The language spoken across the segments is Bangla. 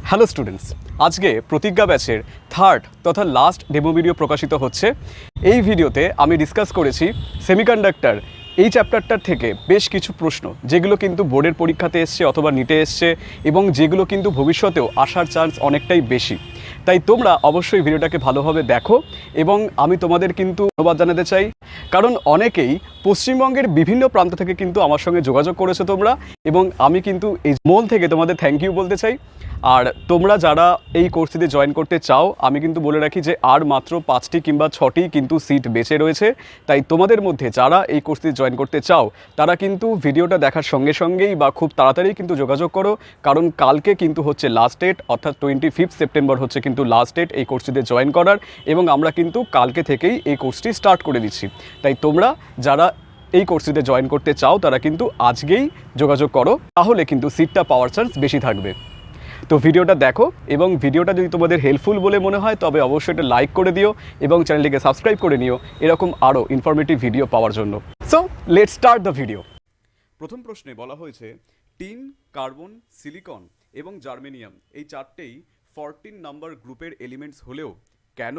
হ্যালো স্টুডেন্টস, আজকে প্রতিজ্ঞা ব্যাচের থার্ড তথা লাস্ট ডেমো ভিডিও প্রকাশিত হচ্ছে। এই ভিডিওতে আমি ডিসকাস করেছি সেমিকন্ডাক্টর এই চ্যাপ্টারটার থেকে বেশ কিছু প্রশ্ন যেগুলো কিন্তু বোর্ডের পরীক্ষাতে এসছে অথবা নিটে এসছে এবং যেগুলো কিন্তু ভবিষ্যতেও আসার চান্স অনেকটাই বেশি। তাই তোমরা অবশ্যই ভিডিওটাকে ভালোভাবে দেখো এবং আমি তোমাদের কিন্তু ধন্যবাদ জানাতে চাই, কারণ অনেকেই পশ্চিমবঙ্গের বিভিন্ন প্রান্ত থেকে কিন্তু আমার সঙ্গে যোগাযোগ করেছো তোমরা, এবং আমি কিন্তু এই মন থেকে তোমাদের থ্যাংক ইউ বলতে চাই। আর তোমরা যারা এই কোর্সটিতে জয়েন করতে চাও, আমি কিন্তু বলে রাখি যে আর মাত্র 5টি কিংবা 6টি কিন্তু সিট বেঁচে রয়েছে। তাই তোমাদের মধ্যে যারা এই কোর্সটিতে জয়েন করতে চাও তারা কিন্তু ভিডিওটা দেখার সঙ্গে সঙ্গেই বা খুব তাড়াতাড়ি কিন্তু যোগাযোগ করো, কারণ কালকে কিন্তু হচ্ছে লাস্ট ডেট, অর্থাৎ 25 সেপ্টেম্বর হচ্ছে কিন্তু লাস্ট ডেট এই কোর্সটিতে জয়েন করার, এবং আমরা কিন্তু কালকে থেকেই এই কোর্সটি স্টার্ট করে দিচ্ছি। তাই তোমরা যারা এই কোর্সটিতে জয়েন করতে চাও তারা কিন্তু আজকেই যোগাযোগ করো, তাহলে কিন্তু সিটটা পাওয়ার চান্স বেশি থাকবে। তো ভিডিওটা দেখো, এবং ভিডিওটা যদি তোমাদের হেল্পফুল বলে মনে হয় তবে অবশ্যই এটা লাইক করে দিও এবং চ্যানেলটিকে সাবস্ক্রাইব করে নিও এরকম আরও ইনফরমেটিভ ভিডিও পাওয়ার জন্য। So let's start the video. প্রথম প্রশ্নে বলা হয়েছে টিন, কার্বন, সিলিকন এবং জার্মেনিয়াম এই চারটেই 14 নাম্বার গ্রুপের এলিমেন্টস হলেও কেন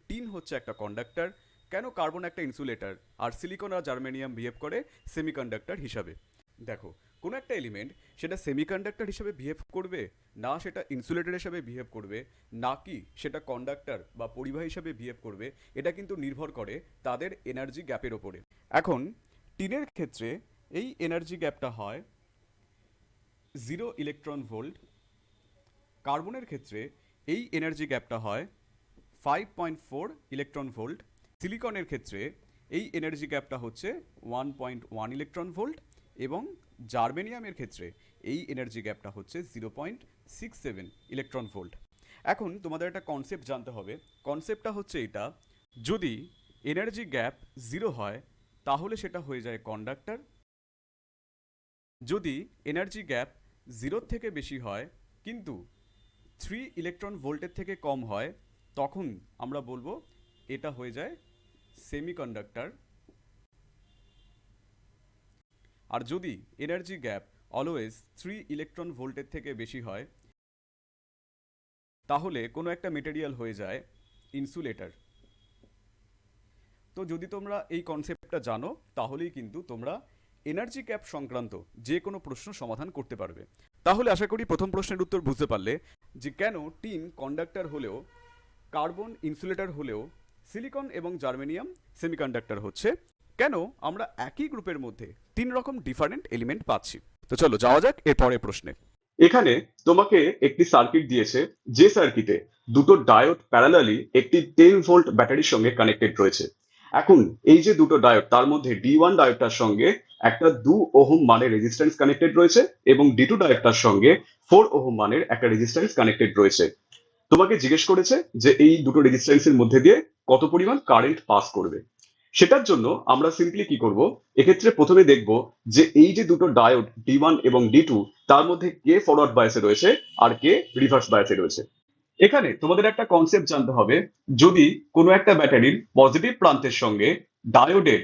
টিন হচ্ছে একটা কন্ডাক্টর, কেন কার্বন একটা ইনসুলেটর, আর সিলিকন আর জার্মেনিয়াম বিহেভ করে সেমিকন্ডাক্টর হিসাবে। দেখো, কোনো একটা এলিমেন্ট সেটা সেমিকন্ডাক্টর হিসেবে বিহেভ করবে, না সেটা ইনসুলেটর হিসেবে বিহেভ করবে, নাকি সেটা কন্ডাক্টর বা পরিবাহী হিসেবে বিহেভ করবে, এটা কিন্তু নির্ভর করে তাদের এনার্জি গ্যাপের ওপরে। এখন টিনের ক্ষেত্রে এই এনার্জি গ্যাপটা হয় 0 ইলেকট্রন ভোল্ট, কার্বনের ক্ষেত্রে এই এনার্জি গ্যাপটা হয় 5.4 ইলেকট্রন ভোল্ট, সিলিকনের ক্ষেত্রে এই এনার্জি গ্যাপটা হচ্ছে 1.1 ইলেকট্রন ভোল্ট, এবং জার্মেনিয়ামের ক্ষেত্রে এই এনার্জি গ্যাপটা হচ্ছে 0.67 ইলেকট্রন ভোল্ট। এখন তোমাদের একটা কনসেপ্ট জানতে হবে। কনসেপ্টটা হচ্ছে এটা, যদি এনার্জি গ্যাপ 0 হয় তাহলে সেটা হয়ে যায় কন্ডাক্টর, যদি এনার্জি গ্যাপ 0 থেকে বেশি হয় কিন্তু 3 ইলেকট্রন ভোল্টের থেকে কম হয় তখন আমরা বলবো এটা হয়ে যায় সেমিকন্ডাক্টর। আর যদি এনার্জি গ্যাপ অলওয়েজ 3 ইলেকট্রন ভোল্টের থেকে বেশি হয় তাহলে কোনো একটা মেটেরিয়াল হয়ে যায় ইনসুলেটর। তো যদি তোমরা এই কনসেপ্টটা জানো তাহলেই কিন্তু তোমরা এনার্জি গ্যাপ সংক্রান্ত যে কোনো প্রশ্ন সমাধান করতে পারবে। তাহলে আশা করি প্রথম প্রশ্নের উত্তর বুঝতে পারলে যে কেন টিন কন্ডাক্টর হলেও, কার্বন ইনসুলেটর হলেও সিলিকন এবং জার্মেনিয়াম সেমিকন্ডাক্টর হচ্ছে, কেন আমরা একই গ্রুপের মধ্যে 3 রকম ডিফারেন্ট এলিমেন্ট পাচ্ছি। তো চলো যাওয়া যাক এর পরের প্রশ্নে। এখানে তোমাকে একটি সার্কিট দিয়েছে, যে সার্কিটে দুটো ডায়োড প্যারালালি একটি 10 ভোল্ট ব্যাটারির সঙ্গে কানেক্টেড রয়েছে। এখন এই যে দুটো ডায়োড, তার মধ্যে D1 ডায়োডটার সঙ্গে একটা 2 ওহম মানের রেজিস্ট্যান্স কানেক্টেড রয়েছে এবং D2 ডায়োডটার সঙ্গে 4 ওহম মানের একটা রেজিস্ট্যান্স কানেক্টেড রয়েছে। তোমাকে জিজ্ঞেস করেছে যে এই দুটো রেজিস্ট্যান্সের মধ্যে দিয়ে কত পরিমাণ কারেন্ট পাস করবে। সেটার জন্য আমরা সিম্পলি কি করব, এক্ষেত্রে প্রথমে দেখব যে এই যে দুটো ডায়োড D1 এবং D2 তার মধ্যে কে ফরওয়ার্ড বায়াসে রয়েছে আর কে রিভার্স বায়াসে রয়েছে। এখানে তোমাদের একটা কনসেপ্ট জানতে হবে, যদি কোনো একটা ব্যাটারির পজিটিভ প্রান্তের সঙ্গে ডায়োডের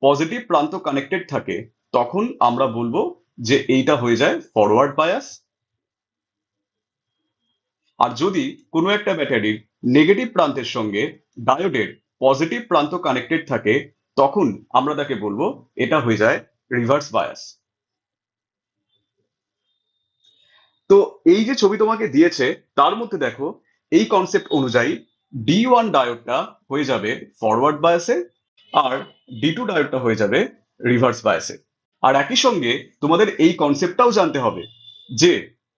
পজিটিভ প্রান্ত কানেক্টেড থাকে তখন আমরা বলবো যে এইটা হয়ে যায় ফরওয়ার্ড বায়াস। আর যদি কোনো একটা ব্যাটারির নেগেটিভ প্রান্তের সঙ্গে ডায়োডের পজিটিভ প্রান্ত কানেক্টেড থাকে তখন আমরা তাকে বলবো এটা হয়ে যায় রিভার্স বায়াস। তো এই যে ছবি তোমাকে দিয়েছে তার মধ্যে দেখো, এই কনসেপ্ট অনুযায়ী D1 ডায়োডটা হয়ে যাবে ফরওয়ার্ড বায়াসে আর D2 ডায়োডটা হয়ে যাবে রিভার্স বায়াসে। আর একই সঙ্গে তোমাদের এই কনসেপ্টটাও জানতে হবে যে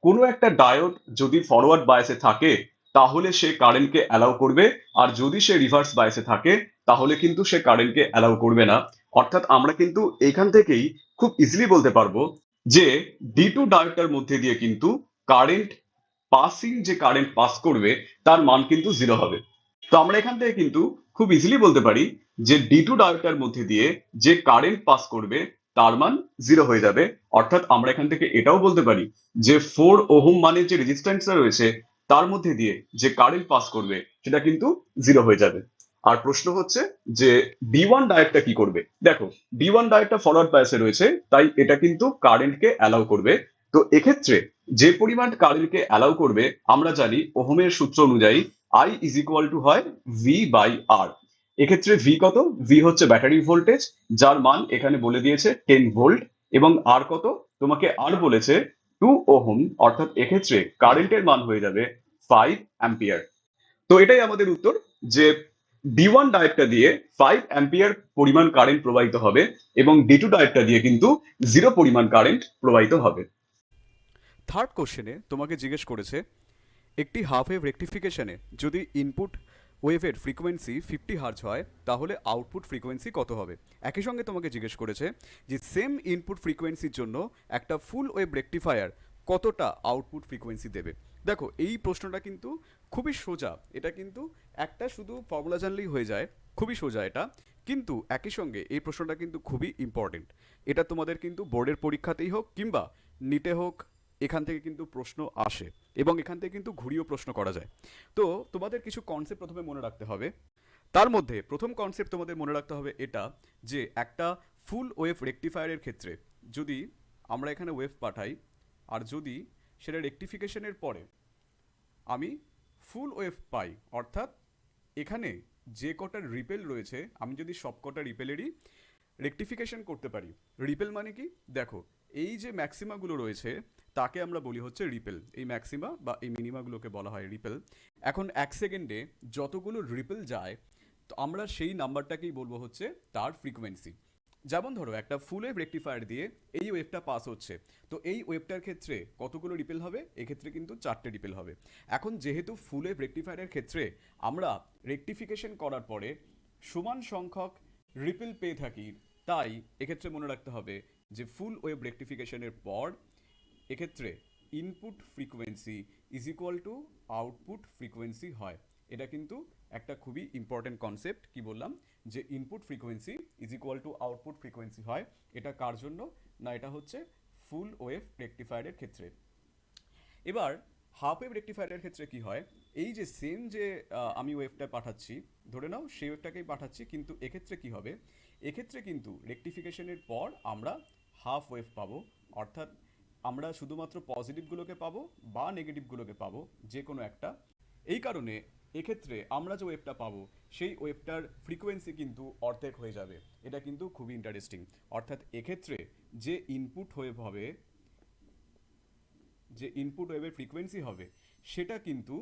কোনো একটা ডায়োড যদি ফরওয়ার্ড বায়াসে থাকে তাহলে সে কারেন্টকে অ্যালাউ করবে, আর যদি সে রিভার্স বায়াসে থাকে তাহলে কিন্তু সে কারেন্টকে অ্যালাউ করবে না। অর্থাৎ আমরা কিন্তু এখান থেকেই খুব ইজিলি বলতে পারবো যে D2 ডায়োডটার মধ্যে দিয়ে কিন্তু কারেন্ট পাসিং, যে কারেন্ট পাস করবে তার মান কিন্তু 0 হবে। তো আমরা এখান থেকে কিন্তু খুব ইজিলি বলতে পারি যে D2 ডায়োডটার মধ্যে দিয়ে যে কারেন্ট পাস করবে তার মান 0 হয়ে যাবে। অর্থাৎ আমরা এখান থেকে এটাও বলতে পারি যে 4 ওহম মানের যে রেজিস্ট্যান্সটা রয়েছে তার মধ্যে দিয়ে যে কারেন্ট পাস করবে সেটা কিন্তু 0 হয়ে যাবে। আর প্রশ্ন হচ্ছে যে D1 ডায়োডটা কি করবে। দেখো, D1 ডায়োডটা ফরওয়ার্ড বায়াসে রয়েছে তাই এটা কিন্তু কারেন্টকে অ্যালাউ করবে। তো এক্ষেত্রে যে পরিমাণ কারেন্টকে অ্যালাউ করবে আমরা জানি ওহমের সূত্র অনুযায়ী আই ইজ ইকুয়াল টু হয় ভি বাই আর। এক্ষেত্রে ভি কত? ভি হচ্ছে ব্যাটারি ভোল্টেজ, যার মান এখানে বলে দিয়েছে 10 ভোল্ট, এবং আর কত? তোমাকে আর বলেছে 2 ওহম, অর্থাৎ এক্ষেত্রে কারেন্টের মান হয়ে যাবে 5 অ্যাম্পিয়ার। তো এটাই আমাদের উত্তর, যে ডি1 ডায়োডটা দিয়ে 5 অ্যাম্পিয়ার পরিমাণ কারেন্ট প্রবাহিত হবে এবং ডি2 ডায়োডটা দিয়ে কিন্তু 0 পরিমাণ কারেন্ট প্রবাহিত হবে। থার্ড কোশ্চেনে তোমাকে জিজ্ঞেস করেছে একটি হাফ ওয়েভ রেকটিফিকেশনে যদি ইনপুট ওয়েভের ফ্রিকোয়েন্সি 50 হার্জ হয় তাহলে আউটপুট ফ্রিকোয়েন্সি কত হবে। একই সঙ্গে তোমাকে জিজ্ঞেস করেছে যে সেম ইনপুট ফ্রিকোয়েন্সির জন্য একটা ফুল ওয়েভ রেকটিফায়ার কতটা আউটপুট ফ্রিকোয়েন্সি দেবে। দেখো এই প্রশ্নটা কিন্তু খুবই সোজা, এটা কিন্তু একটা শুধু ফর্মুলা জানলেই হয়ে যায়, খুবই সোজা এটা, কিন্তু একই সঙ্গে এই প্রশ্নটা কিন্তু খুবই ইম্পর্টেন্ট। এটা তোমাদের কিন্তু বোর্ডের পরীক্ষাতেই হোক কিংবা নিটে হোক, এখান থেকে কিন্তু প্রশ্ন আসে এবং এখান থেকে কিন্তু ঘুরিয়েও প্রশ্ন করা যায়। তো তোমাদের কিছু কনসেপ্ট প্রথমে মনে রাখতে হবে। তার মধ্যে প্রথম কনসেপ্ট তোমাদের মনে রাখতে হবে এটা, যে একটা ফুল ওয়েভ রেকটিফায়ারের ক্ষেত্রে যদি আমরা এখানে ওয়েভ পাঠাই আর যদি সেটা রেকটিফিকেশনের পরে আমি ফুল ওয়েভ পাই, অর্থাৎ এখানে যে কটা রিপেল রয়েছে আমি যদি সব কটা রিপেলেরই রেকটিফিকেশন করতে পারি। রিপেল মানে কি? দেখো এই যে ম্যাক্সিমাগুলো রয়েছে তাকে আমরা বলি হচ্ছে রিপেল, এই ম্যাক্সিমা বা এই মিনিমাগুলোকে বলা হয় রিপেল। এখন 1 সেকেন্ডে যতগুলো রিপেল যায় তো আমরা সেই নাম্বারটাকেই বলবো হচ্ছে তার ফ্রিকোয়েন্সি। যেমন ধরো একটা ফুল ওয়েভ রেকটিফায়ার দিয়ে এই ওয়েভটা পাস হচ্ছে, তো এই ওয়েভটার ক্ষেত্রে কতগুলো রিপেল হবে? এক্ষেত্রে কিন্তু 4টে রিপেল হবে। এখন যেহেতু ফুল ওয়েভ রেকটিফায়ারের ক্ষেত্রে আমরা রেকটিফিকেশন করার পরে সমান সংখ্যক রিপেল পেয়ে থাকি, তাই এক্ষেত্রে মনে রাখতে হবে যে ফুল ওয়েভ রেকটিফিকেশনের পর এক্ষেত্রে input frequency is equal two output frequency হয়। এটা কিন্তু একটা খুবই ইম্পর্টেন্ট কনসেপ্ট। কি বললাম? যে input frequency is equal two output frequency হয়। এটা কার জন্য? না, এটা হচ্ছে ফুল ওয়েভ রেকটিফায়ারের ক্ষেত্রে। এবার হাফ ওয়েভ রেকটিফায়ারের ক্ষেত্রে কি হয়? এই যে সেম যে আমি ওয়েভটা পাঠাচ্ছি, ধরে নাও সেই ওয়েভটাকেই পাঠাচ্ছি, কিন্তু এক্ষেত্রে কি হবে? এক্ষেত্রে কিন্তু রেকটিফিকেশনের পর আমরা হাফ ওয়েভ পাবো, অর্থাৎ আমরা শুধুমাত্র পজিটিভগুলোকে পাবো বা নেগেটিভগুলোকে পাবো, যে কোনো একটা। এই কারণে এক্ষেত্রে আমরা যে ওয়েভটা পাবো সেই ওয়েভটার ফ্রিকোয়েন্সি কিন্তু অর্ধেক হয়ে যাবে। এটা কিন্তু খুবই ইন্টারেস্টিং। অর্থাৎ এক্ষেত্রে যে ইনপুট ওয়েভ হবে, যে ইনপুট ওয়েভের ফ্রিকোয়েন্সি হবে সেটা কিন্তু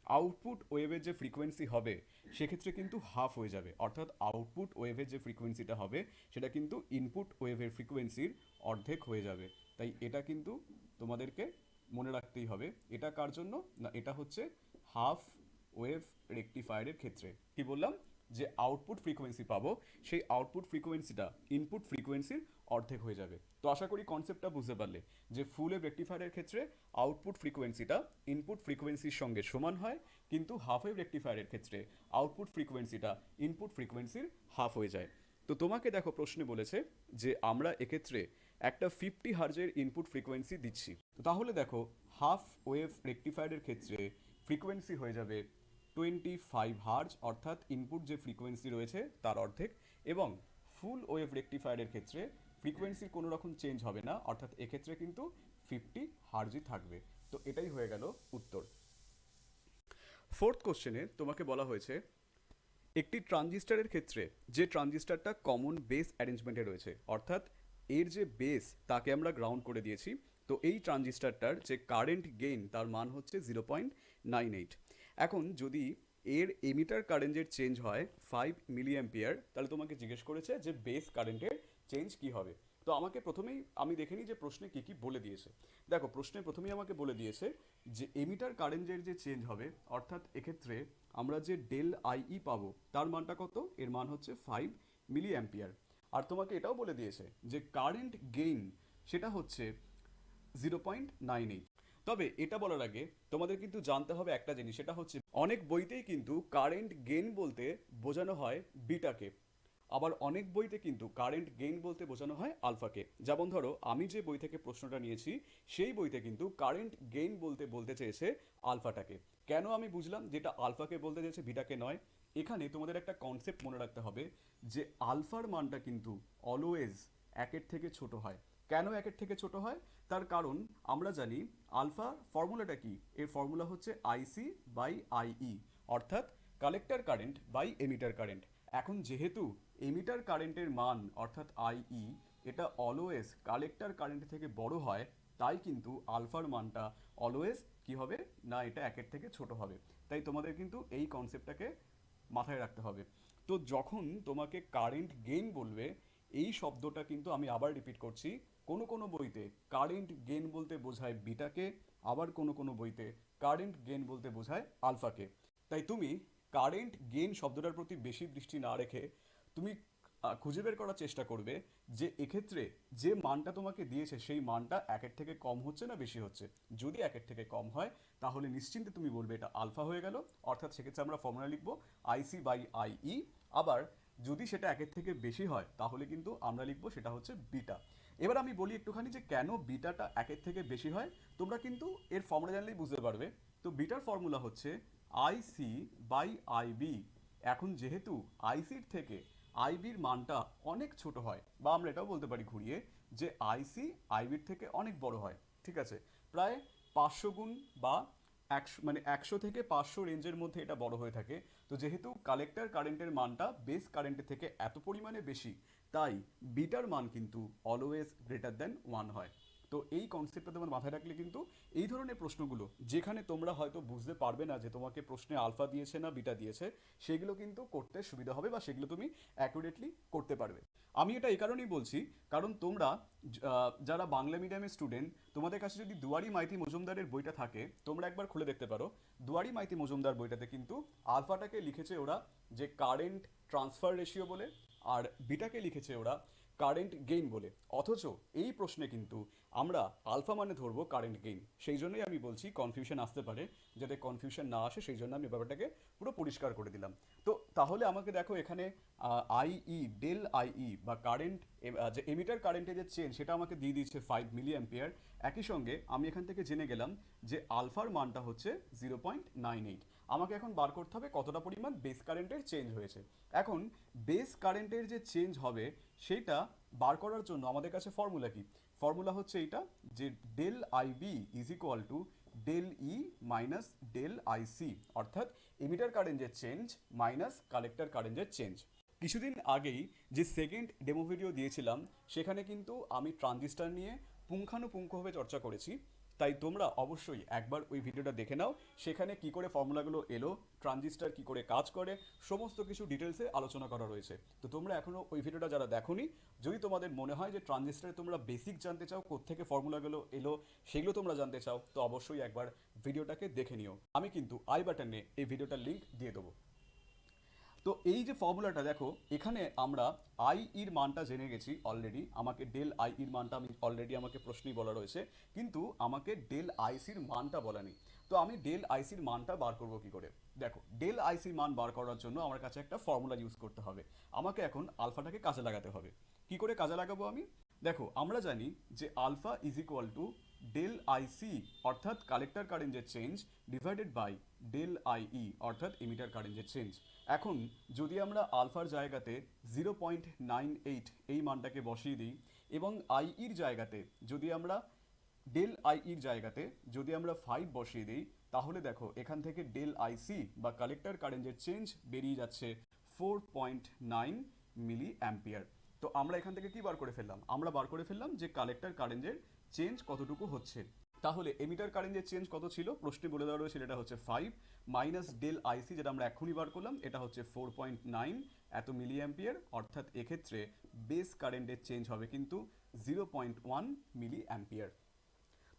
আউটপুট ওয়েভের যে ফ্রিকোয়েন্সি হবে সেক্ষেত্রে কিন্তু হাফ হয়ে যাবে। অর্থাৎ আউটপুট ওয়েভের যে ফ্রিকোয়েন্সিটা হবে সেটা কিন্তু ইনপুট ওয়েভের ফ্রিকোয়েন্সির অর্ধেক হয়ে যাবে। তাই এটা কিন্তু তোমাদেরকে মনে রাখতেই হবে। এটা কার জন্য? না, এটা হচ্ছে হাফ ওয়েভ রেকটিফায়ারের ক্ষেত্রে। কি বললাম? যে আউটপুট ফ্রিকোয়েন্সি পাবো সেই আউটপুট ফ্রিকোয়েন্সিটা ইনপুট ফ্রিকোয়েন্সির অর্ধেক হয়ে যাবে। তো আশা করি কনসেপ্টটা বুঝতে পারলে যে ফুল ওয়েভ রেকটিফায়ারের ক্ষেত্রে আউটপুট ফ্রিকোয়েন্সিটা ইনপুট ফ্রিকোয়েন্সির সঙ্গে সমান হয়, কিন্তু হাফ ওয়েভ রেকটিফায়ারের ক্ষেত্রে আউটপুট ফ্রিকোয়েন্সিটা ইনপুট ফ্রিকোয়েন্সির হাফ হয়ে যায়। তো তোমাকে দেখো প্রশ্নে বলেছে যে আমরা এক্ষেত্রে একটা 50 হার্জের ইনপুট ফ্রিকোয়েন্সি দিচ্ছি। তো তাহলে দেখো হাফ ওয়েভ রেকটিফায়ারের ক্ষেত্রে ফ্রিকোয়েন্সি হয়ে যাবে 25 হার্জ, অর্থাৎ ইনপুট যে ফ্রিকোয়েন্সি রয়েছে তার অর্ধেক। এবং ফুল ওয়েভ রেকটিফায়ারের ক্ষেত্রে ফ্রিকোয়েন্সির কোনো রকম চেঞ্জ হবে না, অর্থাৎ এক্ষেত্রে কিন্তু 50 হার্জই থাকবে। তো এটাই হয়ে গেল উত্তর। ফোর্থ কোশ্চেনে তোমাকে বলা হয়েছে একটি ট্রানজিস্টরের ক্ষেত্রে যে ট্রানজিস্টরটা কমন বেস অ্যারেঞ্জমেন্টে রয়েছে, অর্থাৎ এর যে বেস তাকে আমরা গ্রাউন্ড করে দিয়েছি, তো এই ট্রানজিস্টরটার যে কারেন্ট গেইন তার মান হচ্ছে 0.98। এখন যদি এর এমিটার কারেন্টের চেঞ্জ হয় 5 মিলি অ্যাম্পিয়ার, তাহলে তোমাকে জিজ্ঞেস করেছে যে বেস কারেন্টের চেঞ্জ কি হবে। তো আমাকে প্রথমেই আমি দেখে নিই যে প্রশ্নে কী কী বলে দিয়েছে। দেখো প্রশ্নে প্রথমেই আমাকে বলে দিয়েছে যে এমিটার কারেন্টের যে চেঞ্জ হবে, অর্থাৎ এক্ষেত্রে আমরা যে ডেল আইই পাবো তার মানটা কত? এর মান হচ্ছে 5 মিলি অ্যাম্পিয়ার। আর তোমাকে এটাও বলে দিয়েছে যে কারেন্ট গেইন সেটা হচ্ছে 0.98। তবে এটা বলার আগে তোমাদের কিন্তু জানতে হবে একটা জিনিস, সেটা হচ্ছে অনেক বইতেই কিন্তু কারেন্ট গেইন বলতে বোঝানো হয় বিটাকে, আবার অনেক বইতে কিন্তু কারেন্ট গেইন বলতে বোঝানো হয় আলফাকে। যেমন ধরো আমি যে বই থেকে প্রশ্নটা নিয়েছি সেই বইতে কিন্তু কারেন্ট গেইন বলতে বলতে চেয়েছে আলফাটাকে। কেন আমি বুঝলাম যেটা আলফাকে বলতে চেয়েছে বিটাকে নয়? এখানে তোমাদের একটা কনসেপ্ট মনে রাখতে হবে যে আলফার মানটা কিন্তু অলওয়েজ 1-এর থেকে ছোট হয়। কেন একের থেকে ছোট হয়? তার কারণ আমরা জানি আলফা ফর্মুলাটা কি, এর ফর্মুলা হচ্ছে আইসি বাই আইই, অর্থাৎ collector current by emitter current. এখন যেহেতু এমিটার কারেন্টের মান অর্থাৎ আইই এটা অলওয়েজ কালেক্টর কারেন্ট থেকে বড় হয়, তাই কিন্তু আলফার মানটা অলওয়েজ কি হবে না, এটা একের থেকে ছোট হবে। তাই তোমাদের কিন্তু এই কনসেপ্টটাকে মাথায় রাখতে হবে। তো যখন তোমাকে কারেন্ট গেইন বলবে, এই শব্দটা কিন্তু আমি আবার রিপিট করছি, কোনো কোনো বইতে কারেন্ট গেইন বলতে বোঝায় বিটাকে, আবার কোনো কোনো বইতে কারেন্ট গেইন বলতে বোঝায় আলফাকে। তাই তুমি কারেন্ট গেইন শব্দটার প্রতি বেশি দৃষ্টি না রেখে তুমি খুঁজে বের করার চেষ্টা করবে যে এক্ষেত্রে যে মানটা তোমাকে দিয়েছে সেই মানটা একের থেকে কম হচ্ছে না বেশি হচ্ছে। যদি একের থেকে কম হয় তাহলে নিশ্চিন্তে তুমি বলবে এটা আলফা হয়ে গেল, অর্থাৎ সেক্ষেত্রে আমরা ফর্মুলা লিখবো আইসি বাই আইই। আবার যদি সেটা একের থেকে বেশি হয় তাহলে কিন্তু আমরা লিখবো সেটা হচ্ছে বিটা। এবার আমি বলি একটুখানি যে কেন বিটাটা একের থেকে বেশি হয়, তোমরা কিন্তু এর ফর্মুলা জানলেই বুঝতে পারবে। তো বিটার ফর্মুলা হচ্ছে আইসি বাই আইবি। এখন যেহেতু আইসির থেকে আইবির মানটা অনেক ছোট হয়, বা আমরা এটাও বলতে পারি ঘুরিয়ে যে আইসি আইবির থেকে অনেক বড় হয়, ঠিক আছে, প্রায় 500 গুণ বা 100, মানে 100 থেকে 500 রেঞ্জের মধ্যে এটা বড় হয়ে থাকে। তো যেহেতু কালেক্টর কারেন্টের মানটা বেস কারেন্টের থেকে এত পরিমাণে বেশি, তাই বিটার মান কিন্তু অলওয়েজ গ্রেটার দ্যান 1 হয়। তো এই কনসেপ্টটা তোমার মাথায় রাখলে কিন্তু এই ধরনের প্রশ্নগুলো যেখানে তোমরা হয়তো বুঝতে পারবে না যে তোমাকে প্রশ্নে আলফা দিয়েছে না বিটা দিয়েছে, সেগুলো কিন্তু করতে সুবিধা হবে বা সেগুলো তুমি অ্যাকুরেটলি করতে পারবে। আমি এটা এই কারণেই বলছি, কারণ তোমরা যারা বাংলা মিডিয়ামের স্টুডেন্ট, তোমাদের কাছে যদি দুয়ারি মাইতি মজুমদারের বইটা থাকে তোমরা একবার খুলে দেখতে পারো। দুয়ারি মাইতি মজুমদার বইটাতে কিন্তু আলফাটাকে লিখেছে ওরা যে কারেন্ট ট্রান্সফার রেশিও বলে, আর বিটাকে লিখেছে ওরা কারেন্ট গেইন বলে। অথচ এই প্রশ্নে কিন্তু আমরা আলফা মানে ধরবো কারেন্ট গেইন। সেই জন্যই আমি বলছি কনফিউশন আসতে পারে, যাতে কনফিউশন না আসে সেই জন্য আমি ব্যাপারটাকে পুরো পরিষ্কার করে দিলাম। তো তাহলে আমাকে দেখো এখানে আইই ডেল আইই বা কারেন্ট, যে এমিটার কারেন্টের যে চেঞ্জ সেটা আমাকে দিয়ে দিচ্ছে 5 মিলি অ্যাম্পিয়ার। একই সঙ্গে আমি এখান থেকে জেনে গেলাম যে আলফার মানটা হচ্ছে 0.98। আমাকে এখন বার করতে হবে কতটা পরিমাণ বেস কারেন্টের চেঞ্জ হয়েছে। এখন বেস কারেন্টের যে চেঞ্জ হবে সেটা বার করার জন্য আমাদের কাছে ফর্মুলা কি? ফর্মুলা হচ্ছে এইটা, যে del IB is equal to del E minus del IC, অর্থাৎ এমিটার কারেন্টের চেঞ্জ মাইনাস কালেক্টর কারেন্টের চেঞ্জ। কিছুদিন আগেই যে সেকেন্ড ডেমো ভিডিও দিয়েছিলাম সেখানে কিন্তু আমি ট্রানজিস্টার নিয়ে পুঙ্খানুপুঙ্খভাবে চর্চা করেছি, তাই তোমরা অবশ্যই একবার ওই ভিডিওটা দেখে নাও। সেখানে কি করে ফর্মুলাগুলো এলো, ট্রানজিস্টার কি করে কাজ করে, সমস্ত কিছু ডিটেলসে আলোচনা করা রয়েছে। তো তোমরা এখনও ওই ভিডিওটা যারা দেখোনি, যদি তোমাদের মনে হয় যে ট্রানজিস্টারে তোমরা বেসিক জানতে চাও, কোত্থেকে ফর্মুলাগুলো এলো সেগুলো তোমরা জানতে চাও, তো অবশ্যই একবার ভিডিওটাকে দেখে নিও। আমি কিন্তু আই বাটনে এই ভিডিওটার লিঙ্ক দিয়ে দেবো। তো এই যে ফর্মুলাটা দেখো, এখানে আমরা আই ইর মানটা জেনে গেছি অলরেডি। আমাকে ডেল আই ইর মানটা আমি অলরেডি আমাকে প্রশ্নই বলা রয়েছে, কিন্তু আমাকে ডেল আইসির মানটা বলা নেই। তো আমি ডেল আইসির মানটা বার করব কি করে? দেখো, ডেল আইসির মান বার করার জন্য আমার কাছে একটা ফর্মুলা ইউজ করতে হবে। আমাকে এখন আলফাটাকে কাজে লাগাতে হবে। কি করে কাজে লাগাবো আমি? দেখো, আমরা জানি যে alpha is equal to del IC অর্থাৎ কালেক্টর কারেন্টের change divided by del IE অর্থাৎ এমিটার কারেন্টের চেঞ্জ। এখন যদি আমরা আলফার জায়গাতে 0.98 এই মানটাকে বসিয়ে দিই, এবং আইইর জায়গাতে যদি আমরা ডেল আইইর জায়গাতে যদি আমরা 5 বসিয়ে দিই, তাহলে দেখো এখান থেকে ডেল আইসি বা কালেক্টর কারেন্টের চেঞ্জ বেরিয়ে যাচ্ছে 4.9 মিলি অ্যাম্পিয়ার। তো আমরা এখান থেকে কি বার করে ফেললাম? আমরা বার করে ফেললাম যে কালেক্টর কারেন্টের চেঞ্জ কতটুকু হচ্ছে। তাহলে এমিটার কারেন্টের চেঞ্জ কত ছিল প্রশ্নে বলে দেওয়া রয়েছে, এটা হচ্ছে 5 মাইনাস ডেল আইসি যেটা আমরা এখনই বার করলাম, এটা হচ্ছে 4.9 এত মিলি অ্যাম্পিয়ার, অর্থাৎ এক্ষেত্রে বেস কারেন্টের চেঞ্জ হবে কিন্তু 0.1 মিলি অ্যাম্পিয়ার।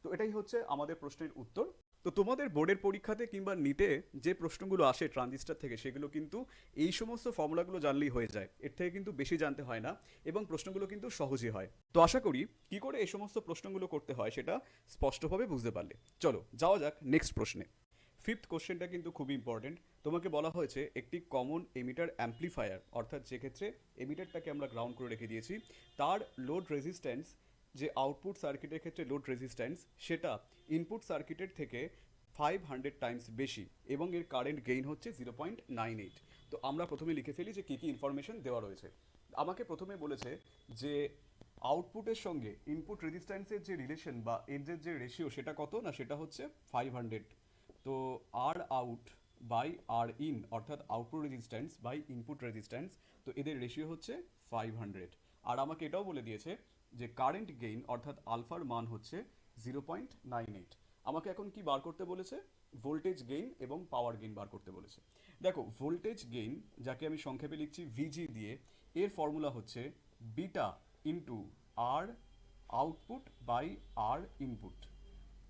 তো এটাই হচ্ছে আমাদের প্রশ্নের উত্তর। তো তোমাদের বোর্ডের পরীক্ষাতে কিংবা নিটে যে প্রশ্নগুলো আসে ট্রানজিস্টার থেকে, সেগুলো কিন্তু এই সমস্ত ফর্মুলাগুলো জানলেই হয়ে যায়, এর থেকে কিন্তু বেশি জানতে হয় না, এবং প্রশ্নগুলো কিন্তু সহজই হয়। তো আশা করি কি করে এই সমস্ত প্রশ্নগুলো করতে হয় সেটা স্পষ্টভাবে বুঝতে পারলে। চলো যাওয়া যাক নেক্সট প্রশ্নে। ফিফথ কোশ্চেনটা কিন্তু খুব ইম্পর্টেন্ট। তোমাকে বলা হয়েছে একটি কমন এমিটার অ্যাম্প্লিফায়ার, অর্থাৎ যেক্ষেত্রে এমিটারটাকে আমরা গ্রাউন্ড করে রেখে দিয়েছি, তার লোড রেজিস্ট্যান্স, যে আউটপুট সার্কিটের ক্ষেত্রে লোড রেজিস্ট্যান্স, সেটা ইনপুট সার্কিটের থেকে 500 টাইমস বেশি, এবং এর কারেন্ট গেইন হচ্ছে 0.98। তো আমরা প্রথমে লিখে ফেলি যে কী কী ইনফরমেশন দেওয়া রয়েছে। আমাকে প্রথমে বলেছে যে আউটপুটের সঙ্গে ইনপুট রেজিস্ট্যান্সের যে রিলেশন বা এর যে রেশিও সেটা কত না, সেটা হচ্ছে 500। তো R out by R in অর্থাৎ output resistance by input resistance, তো এদের রেশিও হচ্ছে 500। আর আমাকে এটাও বলে দিয়েছে যে কারেন্ট গেইন অর্থাৎ আলফার মান হচ্ছে 0.98। আমাকে এখন কি বার করতে বলেছে? ভোল্টেজ গেইন এবং পাওয়ার গেইন বার করতে বলেছে। দেখো ভোল্টেজ গেইন, যাকে আমি সংক্ষেপে লিখছি ভিজি দিয়ে, এর ফর্মুলা হচ্ছে beta into R output by R input.